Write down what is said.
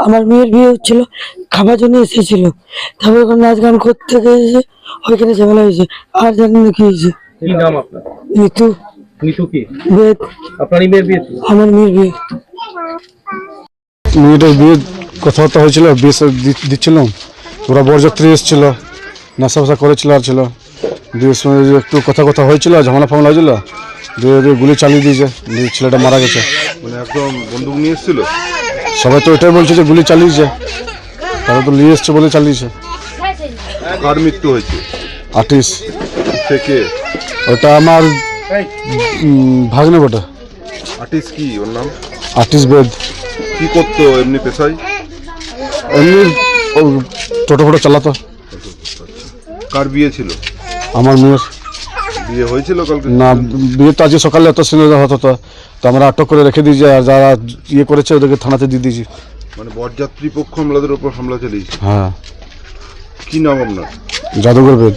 আমার মেয়ের বিয়ে হচ্ছিল, খাবার জন্য এসেছিল, তারপর ওখানে নাচ গান করতে গিয়েছে, ওইখানে ঝামেলা হয়েছে। আর জানি না কি হয়েছে। কি নাম আপনার? নিতু। নিতু কি? বেদ। আপনারই মেয়ের বিয়ে? আমার মেয়ের বিয়ে। মেয়েটার বিয়ে কথাবার্তা হয়েছিল, বিয়ে দিচ্ছিলাম, ওরা বরযাত্রী এসেছিল, নেশা ফেশা করেছিল আর ছিল, বিয়ের সময় একটু কথা হয়েছিল, ঝামেলা ফামেলা হয়েছিল, দিয়ে গুলি চালিয়ে দিয়েছে, ছেলেটা মারা গেছে। মানে একদম বন্দুক নিয়ে এসেছিল? সবাই তো এটাই বলছে যে গুলি চালিয়েছে, তারা তো নিয়ে এসছে বলে চালিয়েছে। কার মৃত্যু হয়েছে? আর্টিস্ট। থেকে ওটা আমার ভাগ্নে বটে। আর্টিস্ট কি ওর নাম? আর্টিস্ট বেদ। কি করতো এমনি পেশায়? এমনি টোটো ফোটো চালাতো। কার বিয়ে ছিল? আমার মেয়ের বিয়ে হয়েছিল কালকে? না, বিয়ে তো আজকে সকালে এত সিনেমা হতো, তো আমরা আটক করে রেখে দিয়েছি, আর যারা ইয়ে করেছে ওদেরকে থানাতে দিয়ে দিয়েছি। মানে বরযাত্রী পক্ষ আমাদের উপর হামলা চালিয়েছে? হ্যাঁ। কি নাম আপনার? জাদুঘর বেদ।